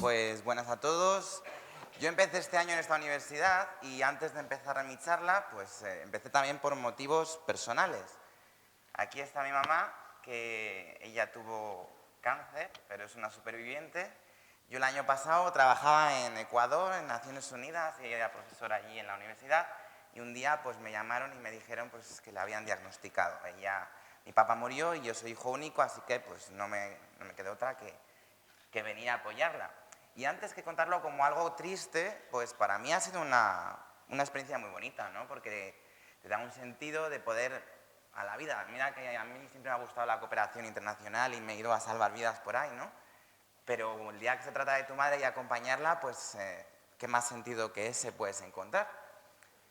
Pues buenas a todos. Yo empecé este año en esta universidad y antes de empezar mi charla, pues empecé también por motivos personales. Aquí está mi mamá, que ella tuvo cáncer, pero es una superviviente. Yo el año pasado trabajaba en Ecuador, en Naciones Unidas, y ella era profesora allí en la universidad. Y un día pues me llamaron y me dijeron pues, que la habían diagnosticado. Mi papá murió y yo soy hijo único, así que pues no me quedó otra que venir a apoyarla. Y antes que contarlo como algo triste, pues para mí ha sido una experiencia muy bonita, ¿no? Porque te da un sentido de poder a la vida. Mira que a mí siempre me ha gustado la cooperación internacional y me he ido a salvar vidas por ahí, ¿no? Pero el día que se trata de tu madre y acompañarla, pues qué más sentido que ese puedes encontrar.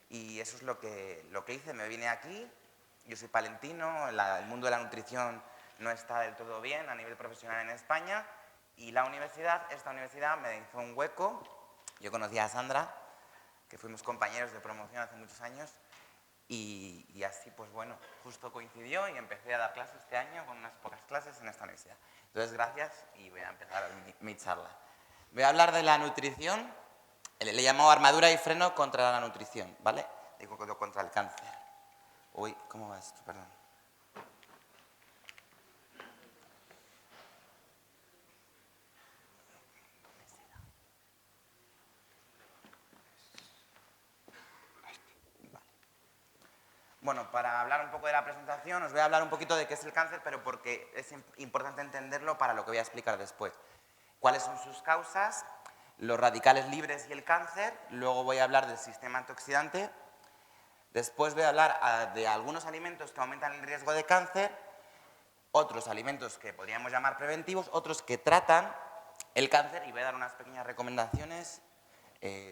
Y eso es lo que hice, me vine aquí, yo soy palentino, el mundo de la nutrición no está del todo bien a nivel profesional en España, y esta universidad me hizo un hueco. Yo conocí a Sandra, que fuimos compañeros de promoción hace muchos años, y así, pues bueno, justo coincidió y empecé a dar clases este año con unas pocas clases en esta universidad. Entonces, gracias y voy a empezar mi charla. Voy a hablar de la nutrición, le llamo armadura y freno contra la nutrición, ¿vale? Digo contra el cáncer. Uy, ¿cómo va esto? Perdón. Bueno, para hablar un poco de la presentación, os voy a hablar un poquito de qué es el cáncer, pero porque es importante entenderlo para lo que voy a explicar después. ¿Cuáles son sus causas? Los radicales libres y el cáncer. Luego voy a hablar del sistema antioxidante. Después voy a hablar de algunos alimentos que aumentan el riesgo de cáncer, otros alimentos que podríamos llamar preventivos, otros que tratan el cáncer, y voy a dar unas pequeñas recomendaciones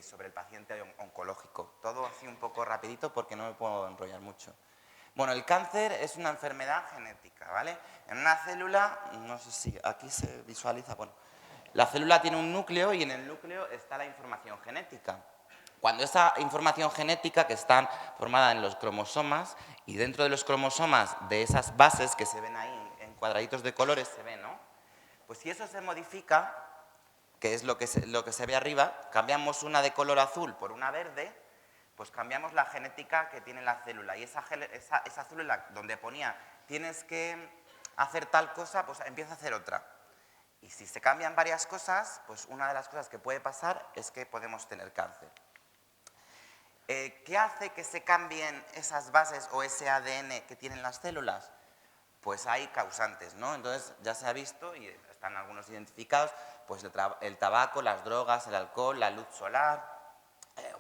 sobre el paciente oncológico. Todo así un poco rapidito porque no me puedo enrollar mucho. Bueno, el cáncer es una enfermedad genética, ¿vale? En una célula, no sé si aquí se visualiza, bueno, la célula tiene un núcleo y en el núcleo está la información genética. Cuando esa información genética, que está formada en los cromosomas, y dentro de los cromosomas de esas bases que se ven ahí en cuadraditos de colores, se ven, ¿no? Pues si eso se modifica, que es lo que se ve arriba, cambiamos una de color azul por una verde, pues cambiamos la genética que tiene la célula. Y esa célula donde ponía tienes que hacer tal cosa, pues empieza a hacer otra. Y si se cambian varias cosas, pues una de las cosas que puede pasar es que podemos tener cáncer. ¿Qué hace que se cambien esas bases o ese ADN que tienen las células? Pues hay causantes, ¿no? Entonces ya se ha visto, y están algunos identificados, pues el tabaco, las drogas, el alcohol, la luz solar,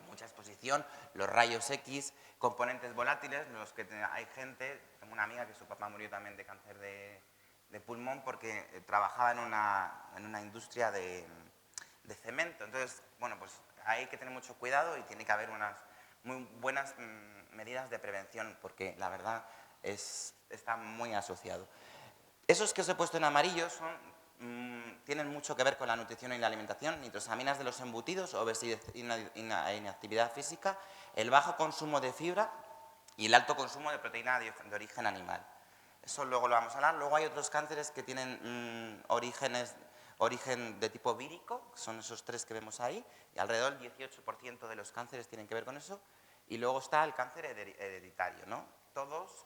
mucha exposición, los rayos X, componentes volátiles, los que hay gente, tengo una amiga que su papá murió también de cáncer de pulmón porque trabajaba en una industria de cemento. Entonces, bueno, pues hay que tener mucho cuidado y tiene que haber unas muy buenas medidas de prevención porque la verdad está muy asociado. Esos que os he puesto en amarillo tienen mucho que ver con la nutrición y la alimentación: nitrosaminas de los embutidos, obesidad e inactividad física, el bajo consumo de fibra y el alto consumo de proteína de origen animal. Eso luego lo vamos a hablar. Luego hay otros cánceres que tienen origen de tipo vírico, que son esos tres que vemos ahí, y alrededor del 18% de los cánceres tienen que ver con eso. Y luego está el cáncer hereditario, ¿no? Todos,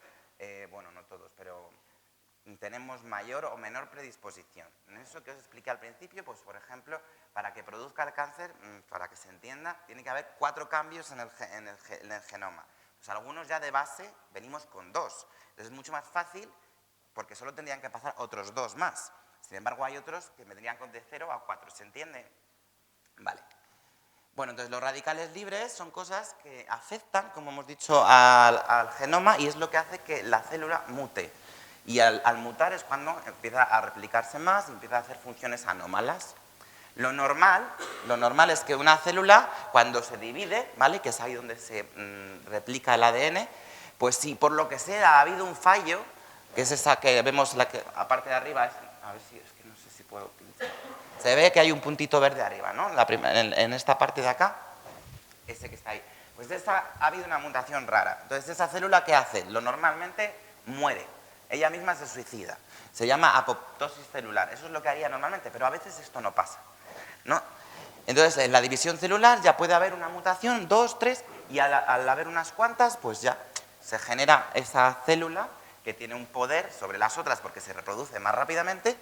bueno, no todos, pero tenemos mayor o menor predisposición. En eso que os expliqué al principio, pues por ejemplo, para que produzca el cáncer, para que se entienda, tiene que haber 4 cambios en el genoma. Pues algunos ya de base venimos con 2. Entonces es mucho más fácil porque solo tendrían que pasar otros 2 más. Sin embargo, hay otros que vendrían con de 0 a 4, ¿se entiende? Vale. Bueno, entonces los radicales libres son cosas que afectan, como hemos dicho, al genoma, y es lo que hace que la célula mute. Y al mutar es cuando empieza a replicarse más y empieza a hacer funciones anómalas. Lo normal es que una célula, cuando se divide, ¿vale?, que es ahí donde se replica el ADN, pues si por lo que sea ha habido un fallo, que es esa que vemos la parte de arriba, a ver si es que no sé si puedo utilizar. Se ve que hay un puntito verde arriba, ¿no? En esta parte de acá, ese que está ahí. Pues de esta ha habido una mutación rara. Entonces, ¿esa célula qué hace? Lo normalmente muere. Ella misma se suicida. Se llama apoptosis celular. Eso es lo que haría normalmente, pero a veces esto no pasa. ¿no? Entonces, en la división celular ya puede haber una mutación, 2, 3, y al haber unas cuantas, pues ya se genera esa célula que tiene un poder sobre las otras porque se reproduce más rápidamente,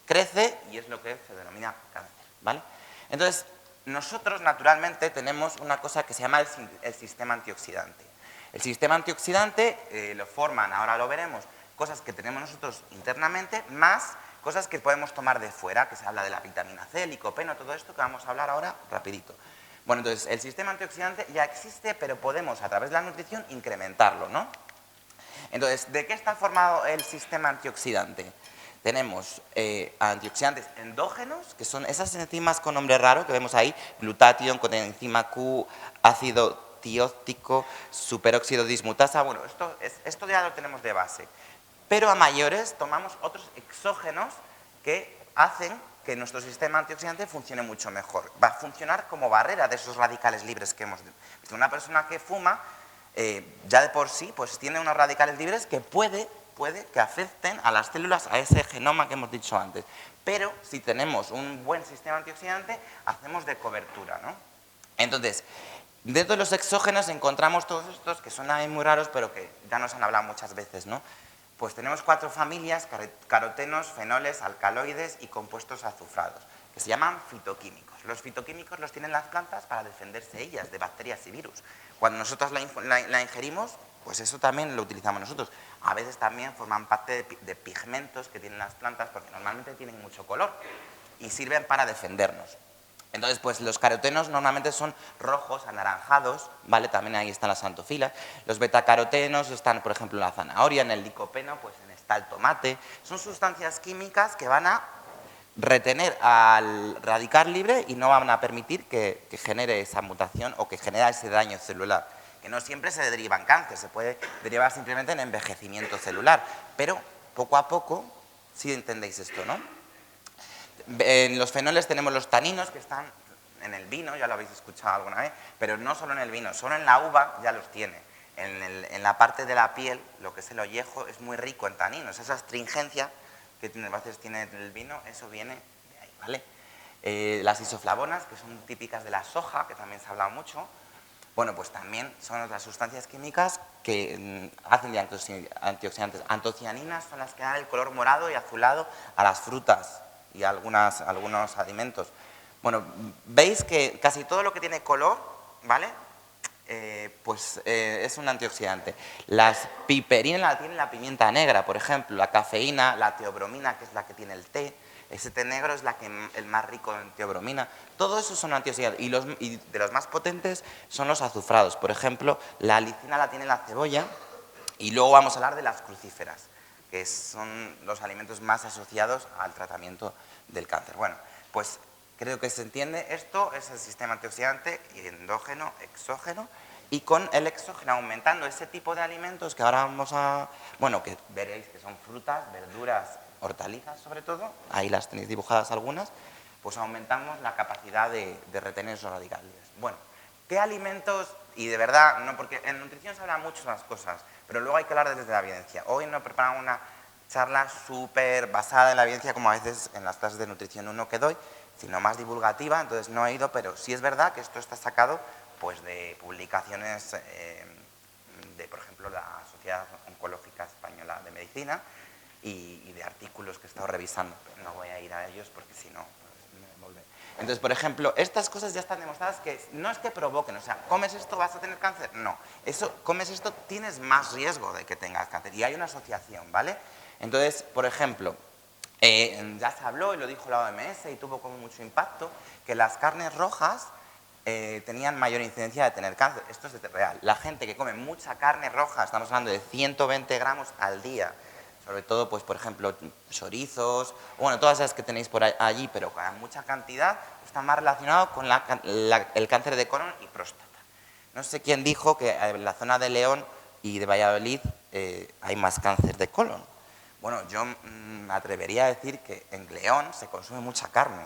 crece y es lo que se denomina cáncer, ¿vale? Entonces, nosotros naturalmente tenemos una cosa que se llama el sistema antioxidante. El sistema antioxidante lo forman, ahora lo veremos, cosas que tenemos nosotros internamente, más cosas que podemos tomar de fuera, que se habla de la vitamina C, el licopeno, todo esto que vamos a hablar ahora rapidito. Bueno, entonces, el sistema antioxidante ya existe, pero podemos, a través de la nutrición, incrementarlo, ¿no? Entonces, ¿de qué está formado el sistema antioxidante? Tenemos antioxidantes endógenos, que son esas enzimas con nombre raro que vemos ahí, glutatión, coenzima Q, ácido tióxico, superóxido dismutasa. Bueno, esto ya lo tenemos de base. Pero a mayores tomamos otros exógenos que hacen que nuestro sistema antioxidante funcione mucho mejor. Va a funcionar como barrera de esos radicales libres que hemos visto. Una persona que fuma, ya de por sí, pues tiene unos radicales libres que puede que afecten a las células, a ese genoma que hemos dicho antes. Pero si tenemos un buen sistema antioxidante, hacemos de cobertura, ¿no? Entonces, dentro de los exógenos encontramos todos estos que son muy raros, pero que ya nos han hablado muchas veces, ¿no? Pues tenemos 4 familias, carotenos, fenoles, alcaloides y compuestos azufrados, que se llaman fitoquímicos. Los fitoquímicos los tienen las plantas para defenderse ellas de bacterias y virus. Cuando nosotros la ingerimos, pues eso también lo utilizamos nosotros. A veces también forman parte de pigmentos que tienen las plantas, porque normalmente tienen mucho color y sirven para defendernos. Entonces, pues los carotenos normalmente son rojos, anaranjados, ¿vale? También ahí están las antofilas. Los betacarotenos están, por ejemplo, en la zanahoria, en el licopeno, pues está el tomate. Son sustancias químicas que van a retener al radical libre y no van a permitir que genere esa mutación o que genere ese daño celular. Que no siempre se deriva en cáncer, se puede derivar simplemente en envejecimiento celular. Pero poco a poco, sí entendéis esto, ¿no? En los fenoles tenemos los taninos que están en el vino, ya lo habéis escuchado alguna vez, pero no solo en el vino, solo en la uva ya los tiene. En la parte de la piel, lo que es el ollejo, es muy rico en taninos. Esa astringencia que a veces tiene el vino, eso viene de ahí, ¿vale? Las isoflavonas, que son típicas de la soja, que también se ha hablado mucho, bueno, pues también son otras sustancias químicas que hacen de antioxidantes. Antocianinas son las que dan el color morado y azulado a las frutas y a algunos alimentos. Bueno, veis que casi todo lo que tiene color, ¿vale? Es un antioxidante. Las piperinas la tiene la pimienta negra, por ejemplo, la cafeína, la teobromina, que es la que tiene el té. Ese té negro es el más rico en teobromina. Todo eso son antioxidantes. Y de los más potentes son los azufrados. Por ejemplo, la alicina la tiene la cebolla. Y luego vamos a hablar de las crucíferas, que son los alimentos más asociados al tratamiento del cáncer. Bueno, pues creo que se entiende. Esto es el sistema antioxidante endógeno, exógeno. Y con el exógeno aumentando ese tipo de alimentos que ahora vamos a... Bueno, que veréis que son frutas, verduras, hortalizas sobre todo, ahí las tenéis dibujadas algunas, pues aumentamos la capacidad de retener esos radicales libres. Bueno, ¿qué alimentos? Y de verdad, no, porque en nutrición se habla mucho de las cosas, pero luego hay que hablar desde la evidencia. Hoy no he preparado una charla súper basada en la evidencia, como a veces en las clases de nutrición 1 que doy, sino más divulgativa, entonces no he ido, pero sí es verdad que esto está sacado pues, de publicaciones de, por ejemplo, la Sociedad Oncológica Española de Medicina, y de artículos que he estado revisando. No voy a ir a ellos porque si no, pues me volveré. Entonces, por ejemplo, estas cosas ya están demostradas que no es que provoquen, o sea, comes esto, vas a tener cáncer. No, comes esto, tienes más riesgo de que tengas cáncer. Y hay una asociación, ¿vale? Entonces, por ejemplo, ya se habló y lo dijo la OMS y tuvo como mucho impacto, que las carnes rojas tenían mayor incidencia de tener cáncer. Esto es real. La gente que come mucha carne roja, estamos hablando de 120 gramos al día, sobre todo, pues, por ejemplo, chorizos, bueno, todas esas que tenéis por allí, pero con mucha cantidad, está más relacionado con el cáncer de colon y próstata. No sé quién dijo que en la zona de León y de Valladolid hay más cáncer de colon. Bueno, yo me atrevería a decir que en León se consume mucha carne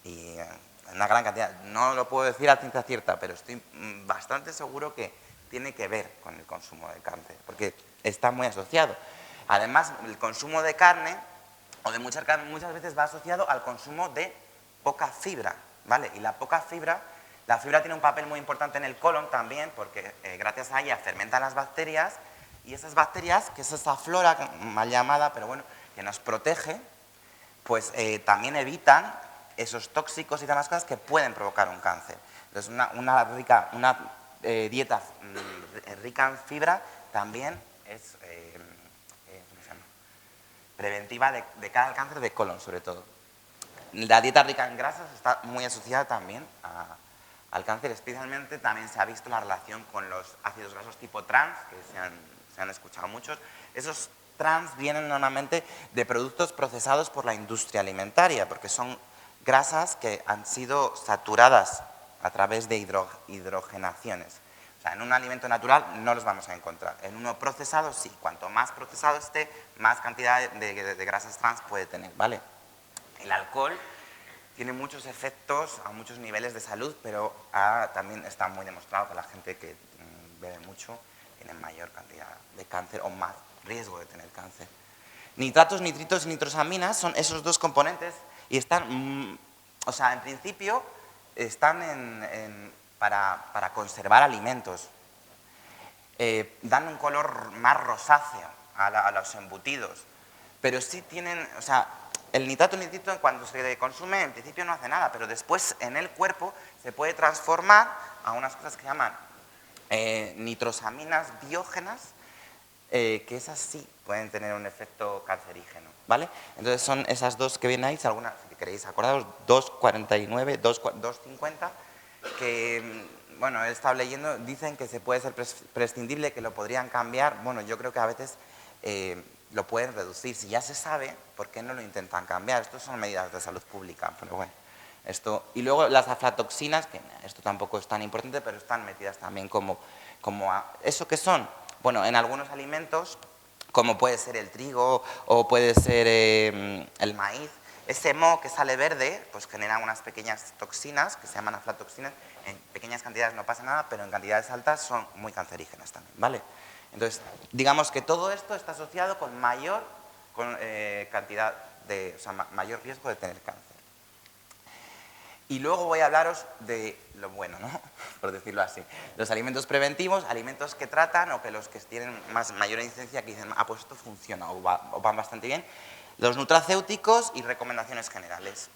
y en una gran cantidad. No lo puedo decir a ciencia cierta, pero estoy bastante seguro que tiene que ver con el consumo de carne, porque está muy asociado. Además, el consumo de carne o de mucha carne muchas veces va asociado al consumo de poca fibra. ¿vale? Y la fibra tiene un papel muy importante en el colon también, porque gracias a ella fermentan las bacterias, y esas bacterias, que es esa flora mal llamada, pero bueno, que nos protege, pues también evitan esos tóxicos y demás cosas que pueden provocar un cáncer. Entonces, una dieta rica en fibra también es ¿cómo se llama? Preventiva de cara al cáncer de colon, sobre todo. La dieta rica en grasas está muy asociada también al cáncer, especialmente también se ha visto la relación con los ácidos grasos tipo trans, que se han escuchado muchos. Esos trans vienen normalmente de productos procesados por la industria alimentaria, porque son grasas que han sido saturadas a través de hidrogenaciones. O sea, en un alimento natural no los vamos a encontrar. En uno procesado, sí. Cuanto más procesado esté, más cantidad de grasas trans puede tener, ¿vale? El alcohol tiene muchos efectos a muchos niveles de salud, pero también está muy demostrado que la gente que bebe mucho tiene mayor cantidad de cáncer o más riesgo de tener cáncer. Nitratos, nitritos y nitrosaminas son esos dos componentes y están, o sea, en principio están para conservar alimentos. Dan un color más rosáceo a los embutidos, pero sí tienen, o sea, el nitrato nitrito cuando se consume en principio no hace nada, pero después en el cuerpo se puede transformar a unas cosas que se llaman nitrosaminas biógenas, que esas sí pueden tener un efecto cancerígeno, ¿vale? Entonces son esas dos que vienen ahí, si queréis acordaros, 2,49, 2,50, que, bueno, he estado leyendo, dicen que se puede ser prescindible, que lo podrían cambiar. Bueno, yo creo que a veces lo pueden reducir. Si ya se sabe, ¿por qué no lo intentan cambiar? Esto son medidas de salud pública, pero bueno. Y luego las aflatoxinas, que esto tampoco es tan importante, pero están metidas también ¿eso qué son? Bueno, en algunos alimentos, como puede ser el trigo o puede ser el maíz, ese moho que sale verde, pues genera unas pequeñas toxinas que se llaman aflatoxinas. En pequeñas cantidades no pasa nada, pero en cantidades altas son muy cancerígenas también, ¿vale? Entonces, digamos que todo esto está asociado con mayor cantidad o sea, mayor riesgo de tener cáncer. Y luego voy a hablaros de lo bueno, ¿no? Por decirlo así. Los alimentos preventivos, alimentos que tratan o que los que tienen mayor incidencia que dicen, pues esto funciona o van bastante bien. Los nutracéuticos y recomendaciones generales.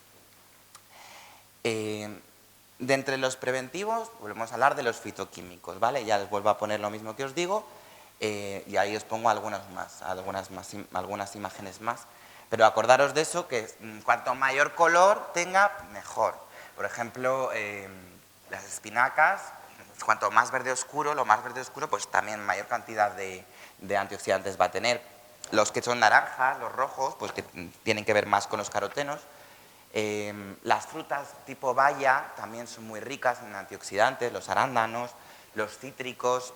De entre los preventivos, volvemos a hablar de los fitoquímicos, ¿vale? Ya les vuelvo a poner lo mismo que os digo y ahí os pongo algunas imágenes más. Pero acordaros de eso, que cuanto mayor color tenga, mejor. Por ejemplo, las espinacas, cuanto más verde oscuro, pues también mayor cantidad de antioxidantes va a tener. Los que son naranjas, los rojos, pues que tienen que ver más con los carotenos. Las frutas tipo baya también son muy ricas en antioxidantes, los arándanos, los cítricos,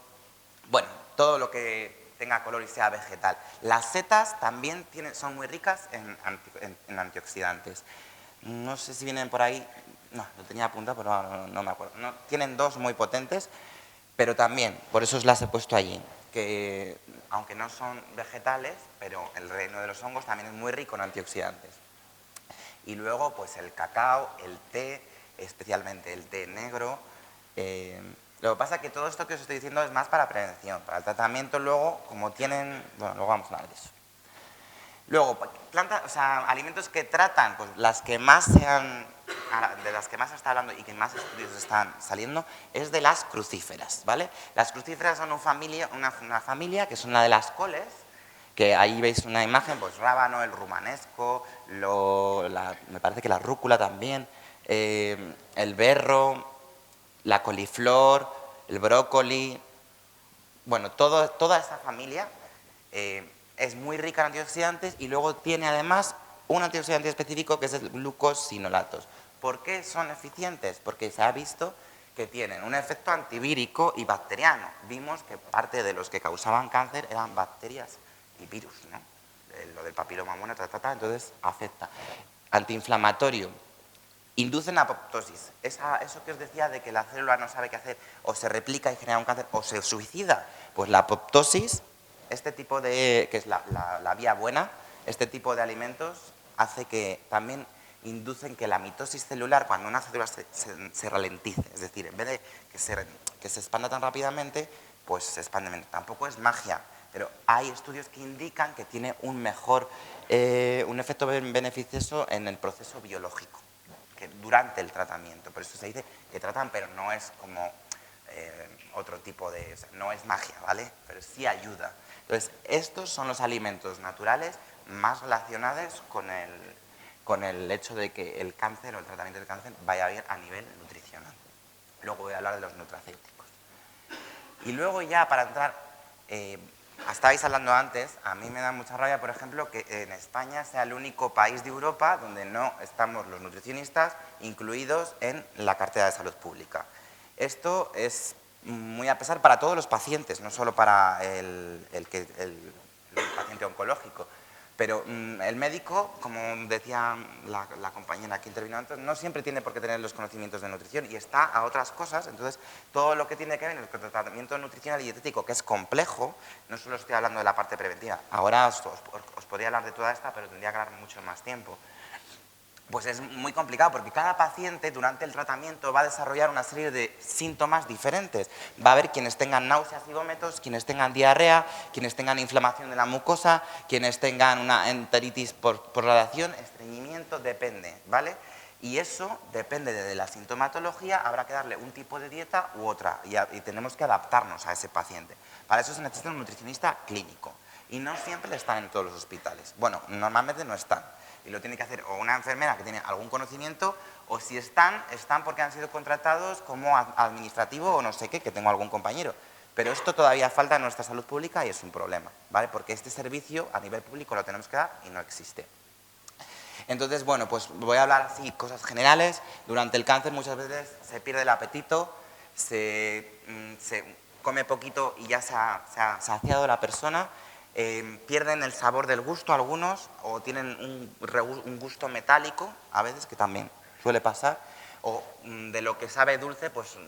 bueno, todo lo que tenga color y sea vegetal. Las setas también son muy ricas en antioxidantes. No sé si vienen por ahí, no, lo tenía apuntado, pero no me acuerdo. No, tienen dos muy potentes, pero también, por eso os las he puesto allí, que aunque no son vegetales, pero el reino de los hongos también es muy rico en antioxidantes. Y luego, pues el cacao, el té, especialmente el té negro. Lo que pasa es que todo esto que os estoy diciendo es más para prevención. Para el tratamiento luego, como tienen... Bueno, luego vamos a hablar de eso. Luego, alimentos que tratan, pues de las que más se está hablando y que más estudios están saliendo, es de las crucíferas, ¿vale? Las crucíferas son una familia que son la de las coles, que ahí veis una imagen, pues rábano, el rumanesco, me parece que la rúcula también, el berro, la coliflor, el brócoli, bueno, toda esa familia es muy rica en antioxidantes y luego tiene además un antioxidante específico que es el glucosinolatos. ¿Por qué son eficientes? Porque se ha visto que tienen un efecto antivírico y bacteriano. Vimos que parte de los que causaban cáncer eran bacterias y virus, ¿no? Lo del papiloma humano, entonces afecta. Antiinflamatorio. Inducen apoptosis. Eso que os decía de que la célula no sabe qué hacer, o se replica y genera un cáncer, o se suicida. Pues la apoptosis, que es la vía buena, este tipo de alimentos hace que también inducen que la mitosis celular, cuando una célula se ralentice, es decir, en vez de que se expanda tan rápidamente, pues se expande menos. Tampoco es magia, pero hay estudios que indican que tiene un efecto beneficioso en el proceso biológico, que durante el tratamiento. Por eso se dice que tratan, pero no es como otro tipo de... O sea, no es magia, ¿vale? Pero sí ayuda. Entonces, estos son los alimentos naturales más relacionados con el hecho de que el cáncer o el tratamiento del cáncer vaya bien a nivel nutricional. Luego voy a hablar de los nutracéuticos. Y luego ya para entrar, estabais hablando antes, a mí me da mucha rabia, por ejemplo, que en España sea el único país de Europa donde no estamos los nutricionistas incluidos en la cartera de salud pública. Esto es muy a pesar para todos los pacientes, no solo para el paciente oncológico. Pero el médico, como decía la compañera que intervino antes, no siempre tiene por qué tener los conocimientos de nutrición y está a otras cosas. Entonces, todo lo que tiene que ver con el tratamiento nutricional y dietético, que es complejo, no solo estoy hablando de la parte preventiva. Ahora os podría hablar de toda esta, pero tendría que dar mucho más tiempo. Pues es muy complicado porque cada paciente durante el tratamiento va a desarrollar una serie de síntomas diferentes. Va a haber quienes tengan náuseas y vómitos, quienes tengan diarrea, quienes tengan inflamación de la mucosa, quienes tengan una enteritis por radiación, estreñimiento, depende, ¿vale? Y eso depende de la sintomatología, habrá que darle un tipo de dieta u otra y tenemos que adaptarnos a ese paciente. Para eso se necesita un nutricionista clínico y no siempre están en todos los hospitales. Bueno, normalmente no están. Y lo tiene que hacer o una enfermera que tiene algún conocimiento, o si están porque han sido contratados como administrativo o no sé qué, que tengo algún compañero. Pero esto todavía falta en nuestra salud pública y es un problema, ¿vale? Porque este servicio a nivel público lo tenemos que dar y no existe. Entonces, bueno, pues voy a hablar así, cosas generales. Durante el cáncer muchas veces se pierde el apetito, se come poquito y ya se ha saciado la persona. Pierden el sabor del gusto algunos o tienen un gusto metálico, a veces, que también suele pasar, o de lo que sabe dulce, pues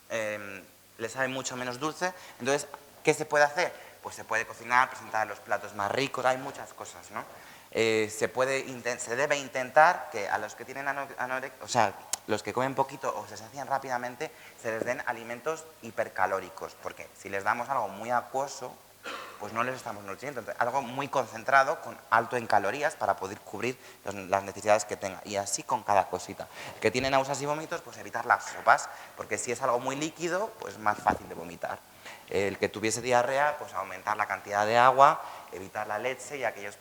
le sabe mucho menos dulce. Entonces, ¿qué se puede hacer? Pues se puede cocinar, presentar los platos más ricos, hay muchas cosas, ¿no? Se debe intentar que a los que tienen anorexia, o sea, los que comen poquito o se sacian rápidamente, se les den alimentos hipercalóricos, porque si les damos algo muy acuoso, pues no les estamos nutriendo. Entonces, algo muy concentrado, con alto en calorías, para poder cubrir las necesidades que tenga. Y así con cada cosita. El que tiene náuseas y vómitos, pues evitar las sopas, porque si es algo muy líquido, pues es más fácil de vomitar. El que tuviese diarrea, pues aumentar la cantidad de agua, evitar la leche y aquellos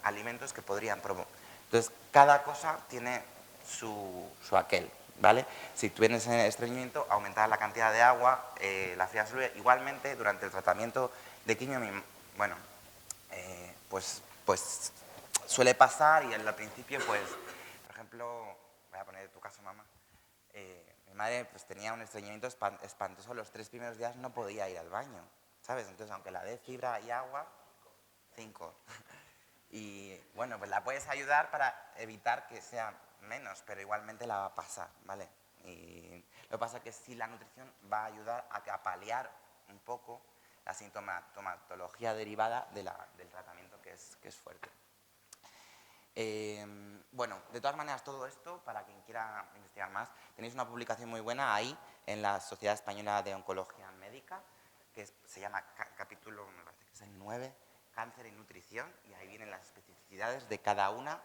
alimentos que podrían provocar. Entonces, cada cosa tiene su aquel, ¿vale? Si tienes estreñimiento, aumentar la cantidad de agua, la fría salud. Igualmente, durante el tratamiento de quimio, bueno, pues suele pasar y al principio, pues, por ejemplo, voy a poner tu caso, mamá. Mi madre pues tenía un estreñimiento espantoso, los 3 primeros días no podía ir al baño, ¿sabes? Entonces, aunque la dé fibra y agua, 5. Y bueno, pues la puedes ayudar para evitar que sea menos, pero igualmente la va a pasar, ¿vale? Y lo que pasa es que sí, la nutrición va a ayudar a paliar un poco la sintomatología derivada del tratamiento que es fuerte. Bueno, de todas maneras, todo esto, para quien quiera investigar más, tenéis una publicación muy buena ahí en la Sociedad Española de Oncología Médica, que se llama capítulo, me parece que es el 9, Cáncer y Nutrición, y ahí vienen las especificidades de cada una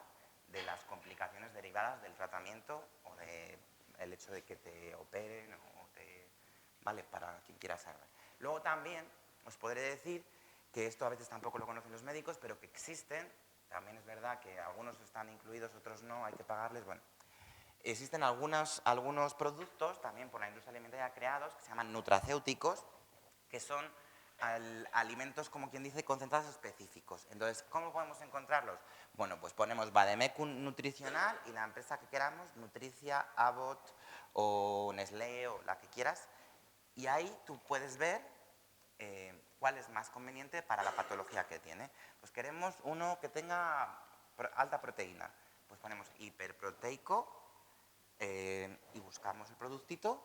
de las complicaciones derivadas del tratamiento o del hecho de que te operen ¿vale? Para quien quiera saber. Luego también os podré decir que esto a veces tampoco lo conocen los médicos, pero que existen. También es verdad que algunos están incluidos, otros no, hay que pagarles. Bueno, existen algunos productos, también por la industria alimentaria creados, que se llaman nutracéuticos, que son alimentos, como quien dice, concentrados específicos. Entonces, ¿cómo podemos encontrarlos? Bueno, pues ponemos Vademecum Nutricional y la empresa que queramos, Nutricia, Abbott o Nestlé o la que quieras, y ahí tú puedes ver cuál es más conveniente para la patología que tiene. Pues queremos uno que tenga alta proteína, pues ponemos hiperproteico y buscamos el productito,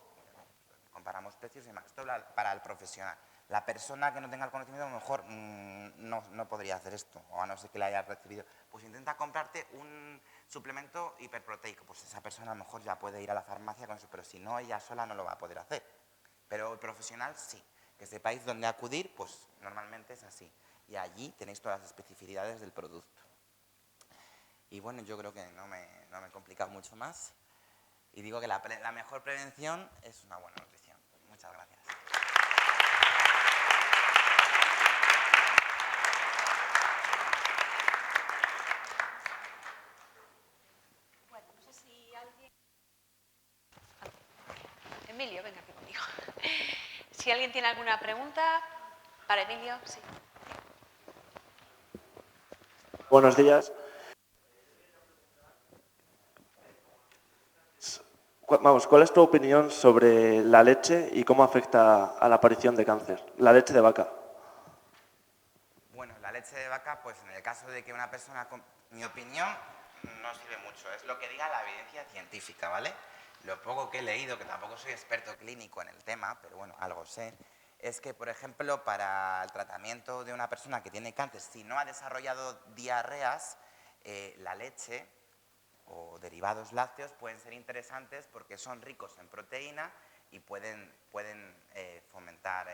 comparamos precios y demás. Esto para el profesional. La persona que no tenga el conocimiento a lo mejor no podría hacer esto, o a no ser que la haya recibido. Pues intenta comprarte un suplemento hiperproteico, pues esa persona a lo mejor ya puede ir a la farmacia con eso, pero si no, ella sola no lo va a poder hacer. Pero el profesional sí, que sepáis dónde acudir, pues normalmente es así. Y allí tenéis todas las especificidades del producto. Y bueno, yo creo que no me he complicado mucho más. Y digo que la mejor prevención es una buena nutrición. Muchas gracias. Bueno, no sé si alguien... Emilio, venga aquí conmigo. Si alguien tiene alguna pregunta para Emilio, sí. Buenos días. Vamos, ¿cuál es tu opinión sobre la leche y cómo afecta a la aparición de cáncer? La leche de vaca. Bueno, la leche de vaca, pues en el caso de que una persona... Mi opinión no sirve mucho, es lo que diga la evidencia científica, ¿vale? Lo poco que he leído, que tampoco soy experto clínico en el tema, pero bueno, algo sé, es que, por ejemplo, para el tratamiento de una persona que tiene cáncer, si no ha desarrollado diarreas, la leche o derivados lácteos pueden ser interesantes porque son ricos en proteína y pueden fomentar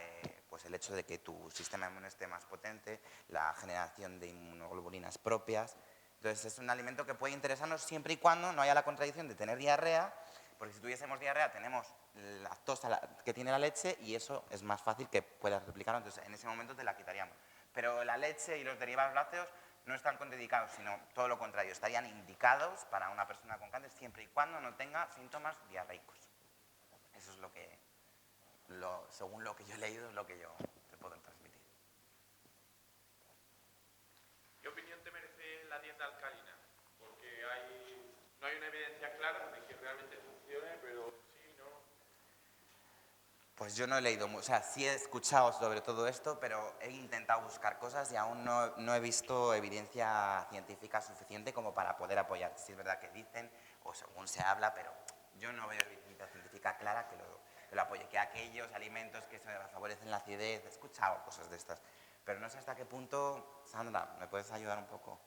pues el hecho de que tu sistema inmune esté más potente, la generación de inmunoglobulinas propias. Entonces es un alimento que puede interesarnos siempre y cuando no haya la contradicción de tener diarrea, porque si tuviésemos diarrea tenemos la lactosa que tiene la leche y eso es más fácil que puedas replicarlo, entonces en ese momento te la quitaríamos. Pero la leche y los derivados lácteos no están contraindicados, sino todo lo contrario, estarían indicados para una persona con cáncer siempre y cuando no tenga síntomas diarreicos. Eso es lo que, según lo que yo he leído, es lo que yo te puedo transmitir. ¿Qué opinión te merece la dieta alcalina? Porque no hay una evidencia clara de que realmente funcione, pero sí, ¿no? Pues yo no he leído, o sea, sí he escuchado sobre todo esto, pero he intentado buscar cosas y aún no he visto evidencia científica suficiente como para poder apoyar. Sí es verdad que dicen, o según se habla, pero yo no veo evidencia científica clara que lo apoye. Que aquellos alimentos que se favorecen la acidez, he escuchado cosas de estas, pero no sé hasta qué punto. Sandra, ¿me puedes ayudar un poco?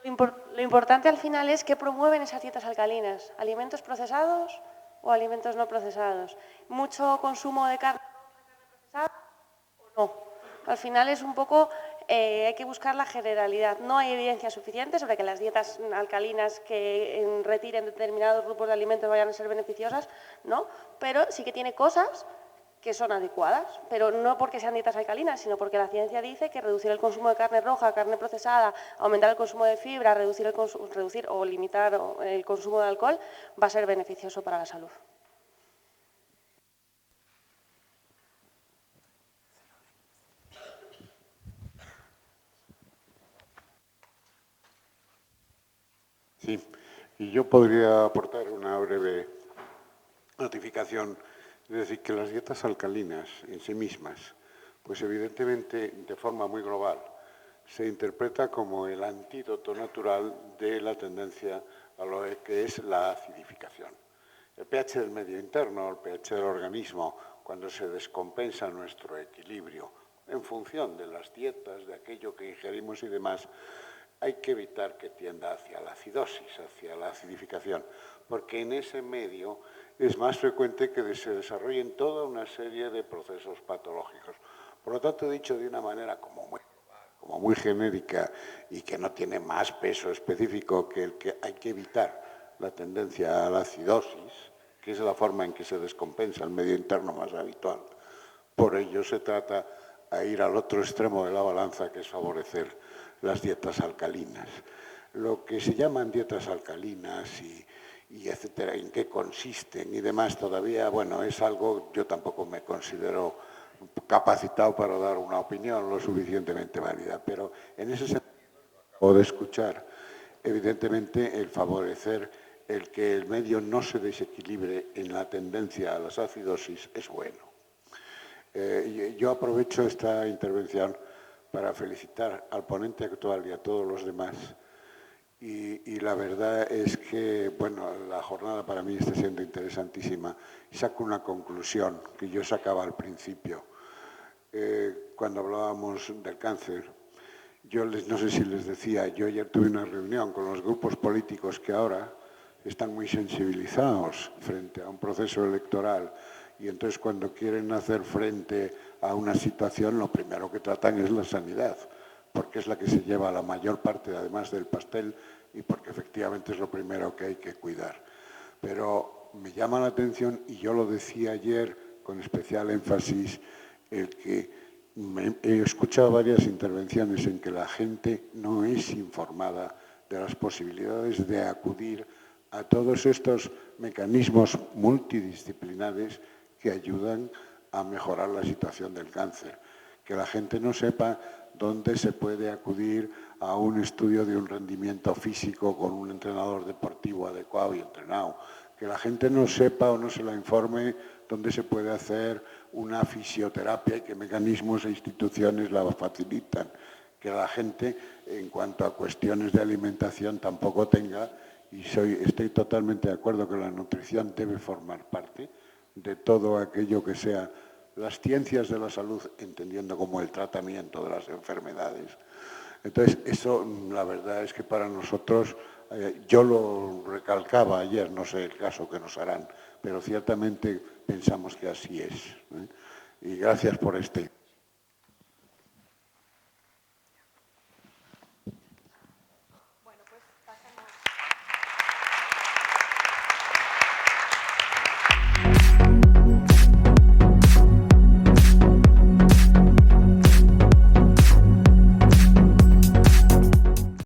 Lo importante al final es qué promueven esas dietas alcalinas, alimentos procesados o alimentos no procesados. Mucho consumo de carne procesada o no. Al final es un poco, hay que buscar la generalidad. No hay evidencia suficiente sobre que las dietas alcalinas que retiren determinados grupos de alimentos vayan a ser beneficiosas, ¿no? Pero sí que tiene cosas que son adecuadas, pero no porque sean dietas alcalinas, sino porque la ciencia dice que reducir el consumo de carne roja, carne procesada, aumentar el consumo de fibra, reducir o limitar el consumo de alcohol va a ser beneficioso para la salud. Sí, y yo podría aportar una breve notificación, es decir, que las dietas alcalinas en sí mismas, pues evidentemente de forma muy global, se interpreta como el antídoto natural de la tendencia a lo que es la acidificación. El pH del medio interno, el pH del organismo, cuando se descompensa nuestro equilibrio en función de las dietas, de aquello que ingerimos y demás, hay que evitar que tienda hacia la acidosis, hacia la acidificación, porque en ese medio es más frecuente que se desarrollen toda una serie de procesos patológicos. Por lo tanto, he dicho de una manera como muy genérica y que no tiene más peso específico que el que hay que evitar la tendencia a la acidosis, que es la forma en que se descompensa el medio interno más habitual. Por ello se trata a ir al otro extremo de la balanza, que es favorecer las dietas alcalinas. Lo que se llaman dietas alcalinas y etcétera, en qué consisten y demás, todavía, bueno, es algo, yo tampoco me considero capacitado para dar una opinión lo suficientemente válida, pero en ese sentido, o de escuchar, evidentemente, el favorecer el que el medio no se desequilibre en la tendencia a las acidosis es bueno. Yo aprovecho esta intervención para felicitar al ponente actual y a todos los demás Y la verdad es que, bueno, la jornada para mí está siendo interesantísima. Y saco una conclusión que yo sacaba al principio. Cuando hablábamos del cáncer, no sé si les decía, yo ayer tuve una reunión con los grupos políticos que ahora están muy sensibilizados frente a un proceso electoral y entonces cuando quieren hacer frente a una situación lo primero que tratan es la sanidad, porque es la que se lleva la mayor parte además del pastel y porque efectivamente es lo primero que hay que cuidar. Pero me llama la atención, y yo lo decía ayer con especial énfasis, el que he escuchado varias intervenciones en que la gente no es informada de las posibilidades de acudir a todos estos mecanismos multidisciplinares que ayudan a mejorar la situación del cáncer. Que la gente no sepa dónde se puede acudir a un estudio de un rendimiento físico con un entrenador deportivo adecuado y entrenado. Que la gente no sepa o no se la informe dónde se puede hacer una fisioterapia y qué mecanismos e instituciones la facilitan. Que la gente, en cuanto a cuestiones de alimentación, tampoco tenga, y estoy totalmente de acuerdo que la nutrición debe formar parte de todo aquello que sea las ciencias de la salud, entendiendo como el tratamiento de las enfermedades. Entonces, eso la verdad es que para nosotros, yo lo recalcaba ayer, no sé el caso que nos harán, pero ciertamente pensamos que así es. Y gracias por este.